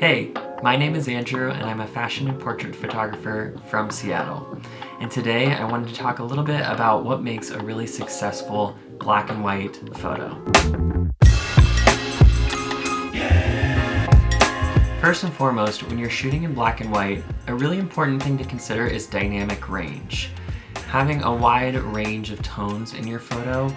Hey, my name is Andrew and I'm a fashion and portrait photographer from Seattle. And today I wanted to talk a little bit about what makes a really successful black and white photo. First and foremost, when you're shooting in black and white, a really important thing to consider is dynamic range. Having a wide range of tones in your photo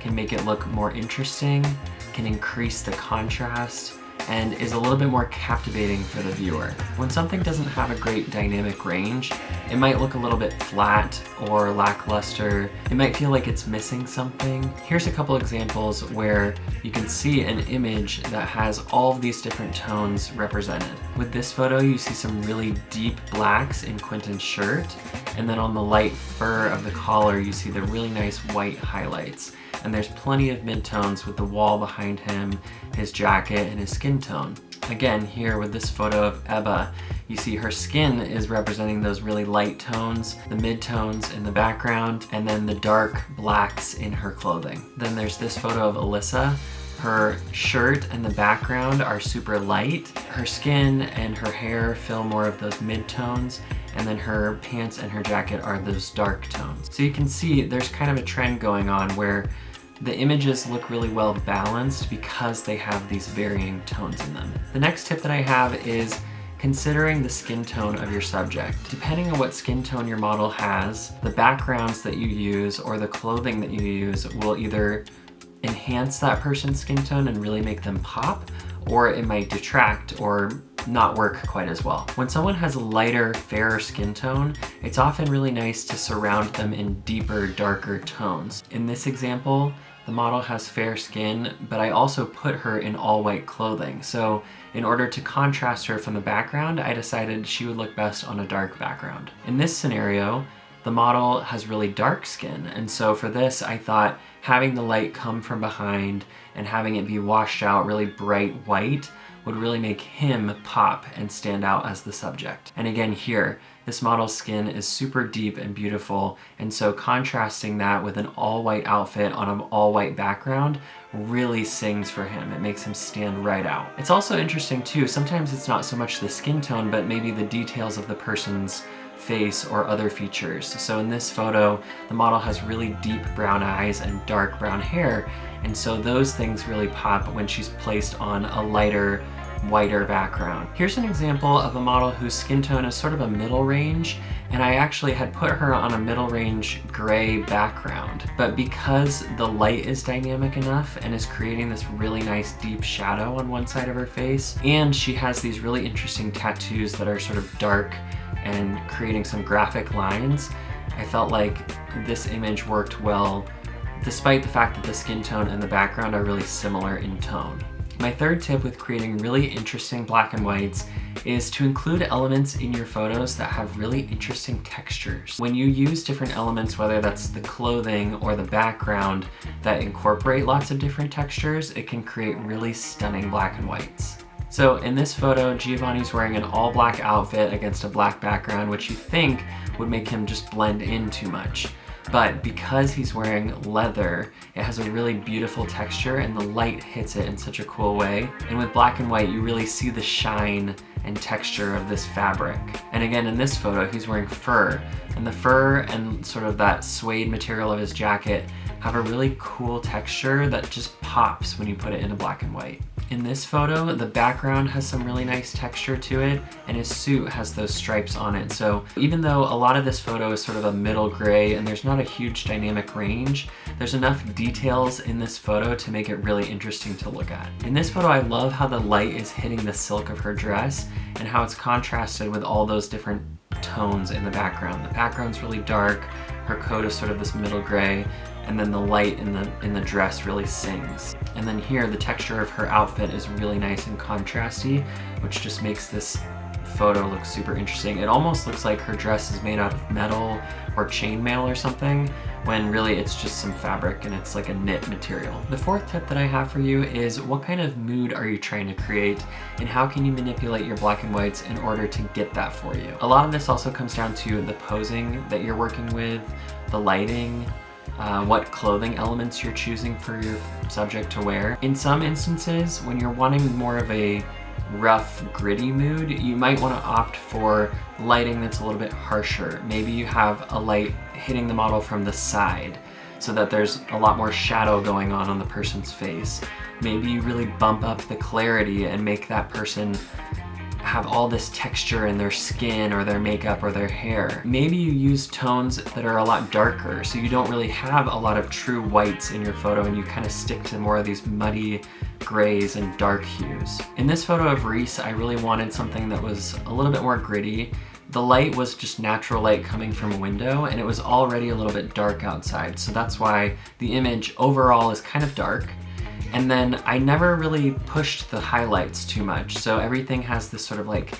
can make it look more interesting, can increase the contrast, and is a little bit more captivating for the viewer. When something doesn't have a great dynamic range, it might look a little bit flat or lackluster. It might feel like it's missing something. Here's a couple examples where you can see an image that has all of these different tones represented. With this photo, you see some really deep blacks in Quentin's shirt, and then on the light fur of the collar, you see the really nice white highlights. And there's plenty of midtones with the wall behind him, his jacket, and his skin tone. Again, here with this photo of Ebba, you see her skin is representing those really light tones, the midtones in the background, and then the dark blacks in her clothing. Then there's this photo of Alyssa. Her shirt and the background are super light. Her skin and her hair fill more of those midtones, and then her pants and her jacket are those dark tones. So you can see there's kind of a trend going on where the images look really well balanced because they have these varying tones in them. The next tip that I have is considering the skin tone of your subject. Depending on what skin tone your model has, the backgrounds that you use or the clothing that you use will either enhance that person's skin tone and really make them pop, or it might detract or not work quite as well. When someone has a lighter, fairer skin tone, it's often really nice to surround them in deeper, darker tones. In this example, the model has fair skin, but I also put her in all white clothing. So in order to contrast her from the background, I decided she would look best on a dark background. In this scenario, the model has really dark skin, and so for this I thought having the light come from behind and having it be washed out really bright white would really make him pop and stand out as the subject. And again here, this model's skin is super deep and beautiful, and so contrasting that with an all-white outfit on an all-white background really sings for him. It makes him stand right out. It's also interesting too, sometimes it's not so much the skin tone, but maybe the details of the person's face or other features. So in this photo, the model has really deep brown eyes and dark brown hair, and so those things really pop when she's placed on a lighter, whiter background. Here's an example of a model whose skin tone is sort of a middle range, and I actually had put her on a middle range gray background. But because the light is dynamic enough and is creating this really nice deep shadow on one side of her face, and she has these really interesting tattoos that are sort of dark and creating some graphic lines, I felt like this image worked well despite the fact that the skin tone and the background are really similar in tone. My third tip with creating really interesting black and whites is to include elements in your photos that have really interesting textures. When you use different elements, whether that's the clothing or the background, that incorporate lots of different textures, it can create really stunning black and whites. So in this photo, Giovanni's wearing an all black outfit against a black background, which you think would make him just blend in too much. But because he's wearing leather, it has a really beautiful texture and the light hits it in such a cool way. And with black and white, you really see the shine and texture of this fabric. And again, in this photo, he's wearing fur, and the fur and sort of that suede material of his jacket have a really cool texture that just pops when you put it into black and white. In this photo, the background has some really nice texture to it, and his suit has those stripes on it. So even though a lot of this photo is sort of a middle gray and there's not a huge dynamic range, there's enough details in this photo to make it really interesting to look at. In this photo, I love how the light is hitting the silk of her dress and how it's contrasted with all those different tones in the background. The background's really dark, her coat is sort of this middle gray, and then the light in the dress really sings. And then here, the texture of her outfit is really nice and contrasty, which just makes this photo look super interesting. It almost looks like her dress is made out of metal or chainmail or something, when really it's just some fabric and it's like a knit material. The fourth tip that I have for you is what kind of mood are you trying to create, and how can you manipulate your black and whites in order to get that for you? A lot of this also comes down to the posing that you're working with, the lighting, what clothing elements you're choosing for your subject to wear. In some instances, when you're wanting more of a rough, gritty mood, you might want to opt for lighting that's a little bit harsher. Maybe you have a light hitting the model from the side so that there's a lot more shadow going on the person's face. Maybe you really bump up the clarity and make that person have all this texture in their skin or their makeup or their hair. Maybe you use tones that are a lot darker, so you don't really have a lot of true whites in your photo and you kind of stick to more of these muddy grays and dark hues. In this photo of Reese, I really wanted something that was a little bit more gritty. The light was just natural light coming from a window, and it was already a little bit dark outside, so that's why the image overall is kind of dark. And then I never really pushed the highlights too much, so everything has this sort of like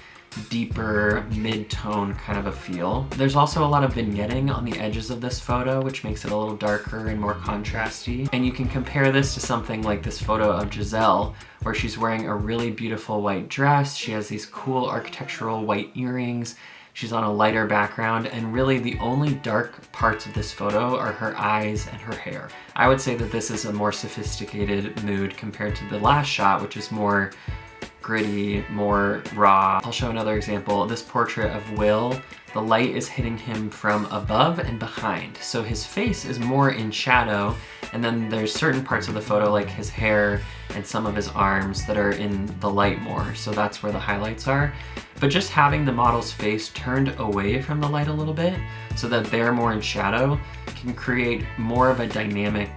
deeper mid-tone kind of a feel. There's also a lot of vignetting on the edges of this photo, which makes it a little darker and more contrasty. And you can compare this to something like this photo of Giselle, where she's wearing a really beautiful white dress. She has these cool architectural white earrings. She's on a lighter background, and really the only dark parts of this photo are her eyes and her hair. I would say that this is a more sophisticated mood compared to the last shot, which is more gritty, more raw. I'll show another example. This portrait of Will, the light is hitting him from above and behind. So his face is more in shadow, and then there's certain parts of the photo like his hair and some of his arms that are in the light more. So that's where the highlights are. But just having the model's face turned away from the light a little bit so that they're more in shadow can create more of a dynamic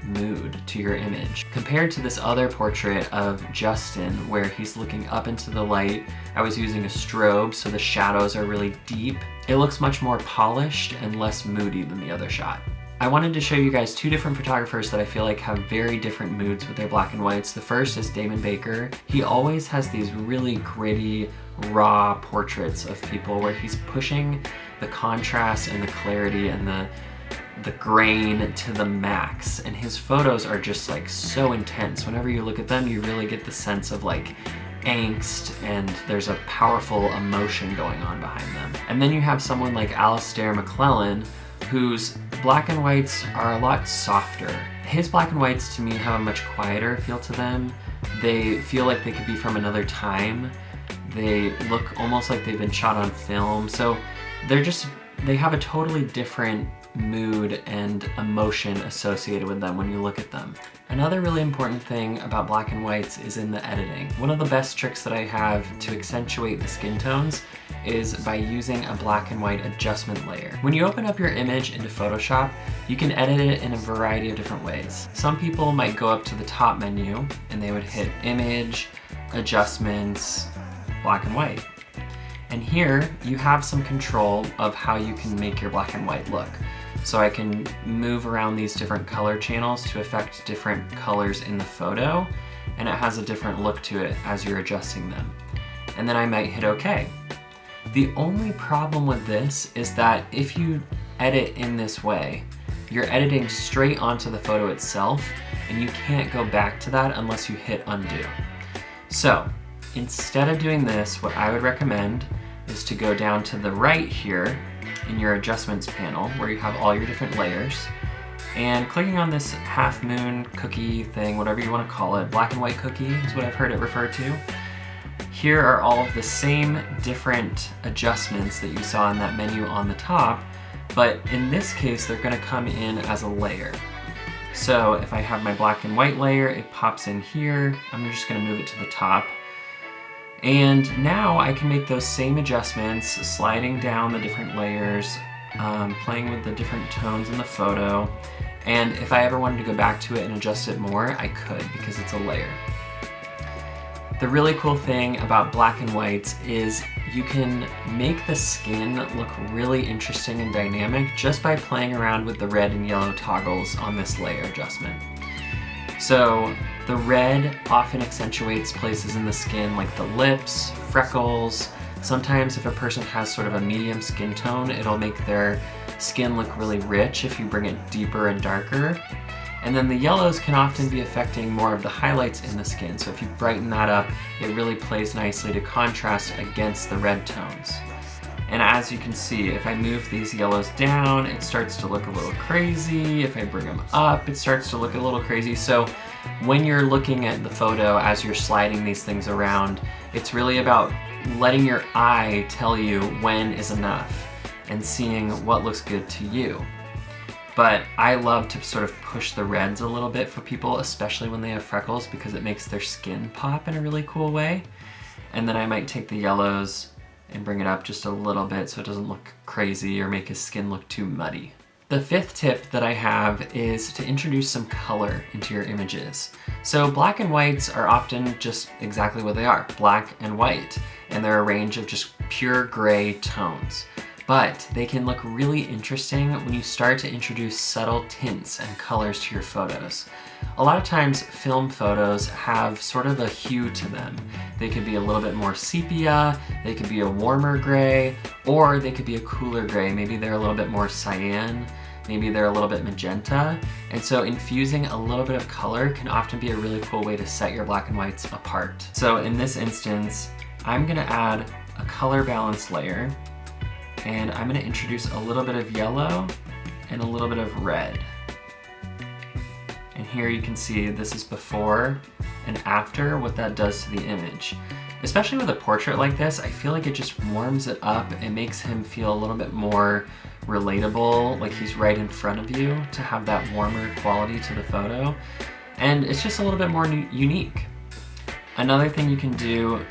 mood to your image. Compared to this other portrait of Justin where he's looking up into the light, I was using a strobe so the shadows are really deep. It looks much more polished and less moody than the other shot. I wanted to show you guys two different photographers that I feel like have very different moods with their black and whites. The first is Damon Baker. He always has these really gritty, raw portraits of people where he's pushing the contrast and the clarity and the grain to the max, and his photos are just like so intense. Whenever you look at them, you really get the sense of like angst, and there's a powerful emotion going on behind them. And then you have someone like Alistair McClellan, whose black and whites are a lot softer. His black and whites to me have a much quieter feel to them. They feel like they could be from another time. They look almost like they've been shot on film. So they have a totally different mood and emotion associated with them when you look at them. Another really important thing about black and whites is in the editing. One of the best tricks that I have to accentuate the skin tones is by using a black and white adjustment layer. When you open up your image into Photoshop, you can edit it in a variety of different ways. Some people might go up to the top menu and they would hit Image, Adjustments, Black and White. And here you have some control of how you can make your black and white look. So I can move around these different color channels to affect different colors in the photo, and it has a different look to it as you're adjusting them. And then I might hit OK. The only problem with this is that if you edit in this way, you're editing straight onto the photo itself, and you can't go back to that unless you hit undo. So instead of doing this, what I would recommend is to go down to the right here in your adjustments panel where you have all your different layers, and clicking on this half moon cookie thing, whatever you want to call it, black and white cookie is what I've heard it referred to. Here are all of the same different adjustments that you saw in that menu on the top, but in this case they're going to come in as a layer. So if I have my black and white layer, it pops in here. I'm just going to move it to the top. And now I can make those same adjustments, sliding down the different layers, playing with the different tones in the photo. And if I ever wanted to go back to it and adjust it more, I could, because it's a layer. The really cool thing about black and whites is you can make the skin look really interesting and dynamic just by playing around with the red and yellow toggles on this layer adjustment. So the red often accentuates places in the skin like the lips, freckles. Sometimes if a person has sort of a medium skin tone, it'll make their skin look really rich if you bring it deeper and darker. And then the yellows can often be affecting more of the highlights in the skin. So if you brighten that up, it really plays nicely to contrast against the red tones. And as you can see, if I move these yellows down, it starts to look a little crazy. If I bring them up, it starts to look a little crazy. So when you're looking at the photo as you're sliding these things around, It's really about letting your eye tell you when is enough and seeing what looks good to you. But I love to sort of push the reds a little bit for people, especially when they have freckles, because it makes their skin pop in a really cool way. And then I might take the yellows and bring it up just a little bit so it doesn't look crazy or make his skin look too muddy. The fifth tip that I have is to introduce some color into your images. So black and whites are often just exactly what they are, black and white, and they're a range of just pure gray tones. But they can look really interesting when you start to introduce subtle tints and colors to your photos. A lot of times film photos have sort of a hue to them. They could be a little bit more sepia, they could be a warmer gray, or they could be a cooler gray. Maybe they're a little bit more cyan, maybe they're a little bit magenta. And so infusing a little bit of color can often be a really cool way to set your black and whites apart. So in this instance, I'm gonna add a color balance layer, and I'm gonna introduce a little bit of yellow and a little bit of red. And here you can see this is before and after what that does to the image. Especially with a portrait like this, I feel like it just warms it up. It makes him feel a little bit more relatable, like he's right in front of you, to have that warmer quality to the photo. And it's just a little bit more unique. Another thing you can do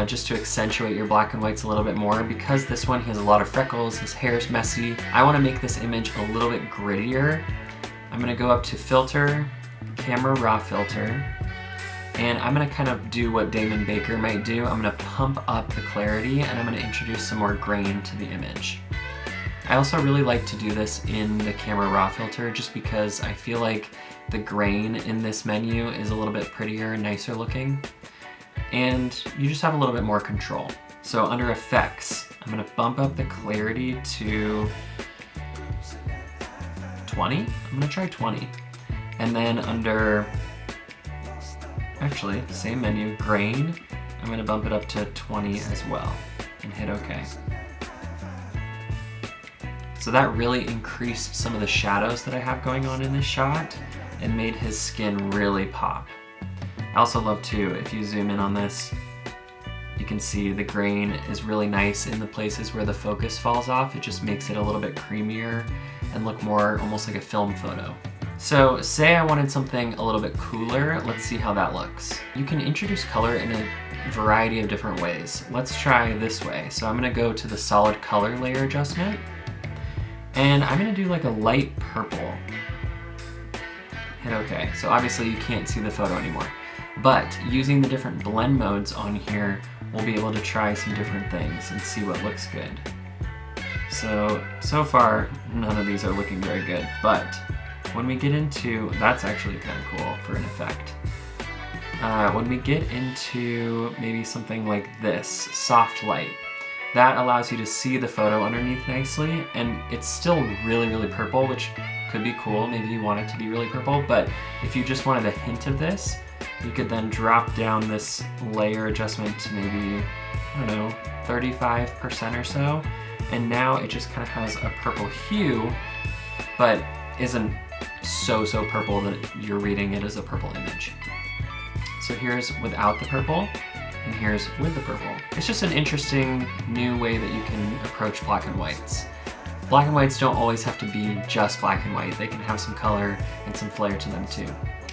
just to accentuate your black and whites a little bit more, because this one he has a lot of freckles, his hair's messy, I want to make this image a little bit grittier. I'm going to go up to Filter, Camera Raw Filter, and I'm going to kind of do what Damon Baker might do. I'm going to pump up the clarity, and I'm going to introduce some more grain to the image. I also really like to do this in the Camera Raw Filter just because I feel like the grain in this menu is a little bit prettier and nicer looking, and you just have a little bit more control. So under Effects, I'm going to bump up the clarity to 20. I'm going to try 20. And then under, actually, same menu, Grain, I'm going to bump it up to 20 as well and hit OK. So that really increased some of the shadows that I have going on in this shot and made his skin really pop. I also love too, if you zoom in on this, you can see the grain is really nice in the places where the focus falls off. It just makes it a little bit creamier and look more almost like a film photo. So say I wanted something a little bit cooler, let's see how that looks. You can introduce color in a variety of different ways. Let's try this way. So I'm gonna go to the solid color layer adjustment, and I'm gonna do like a light purple. Hit OK. So obviously you can't see the photo anymore. But using the different blend modes on here, we'll be able to try some different things and see what looks good. So far, none of these are looking very good, but when we get into, that's actually kind of cool for an effect. When we get into maybe something like this, soft light, that allows you to see the photo underneath nicely, and it's still really, really purple, which could be cool. Maybe you want it to be really purple, but if you just wanted a hint of this, you could then drop down this layer adjustment to maybe, I don't know, 35% or so. And now it just kind of has a purple hue, but isn't so purple that you're reading it as a purple image. So here's without the purple, and here's with the purple. It's just an interesting new way that you can approach black and whites. Black and whites don't always have to be just black and white. They can have some color and some flair to them too.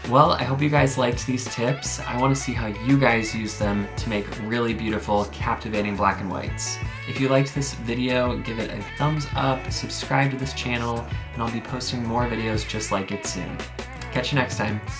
Well, I hope you guys liked these tips. I want to see how you guys use them to make really beautiful, captivating black and whites. If you liked this video, give it a thumbs up, subscribe to this channel, and I'll be posting more videos just like it soon. Catch you next time.